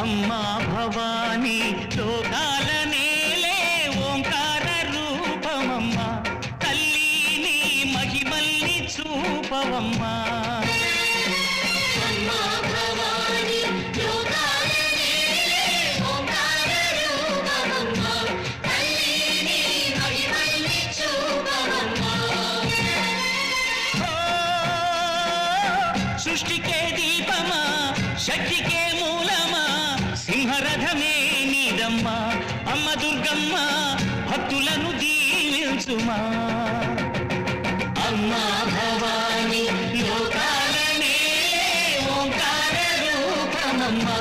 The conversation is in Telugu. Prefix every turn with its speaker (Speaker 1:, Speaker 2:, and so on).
Speaker 1: అమ్మా భవానీ లోకాల నేలే ఓంకార రూపమమ్మా, తల్లి నీ మహిమల్ని చూపవమ్మా. సృష్టికే దీపమా, శక్తికే మూలమా, సింహరథమే నీదమ్మా. అమ్మ దుర్గమ్మ భక్తులను దీవించుమా. అమ్మా భవానీ లోకాల నేలే ఓంకార రూపమమ్మా.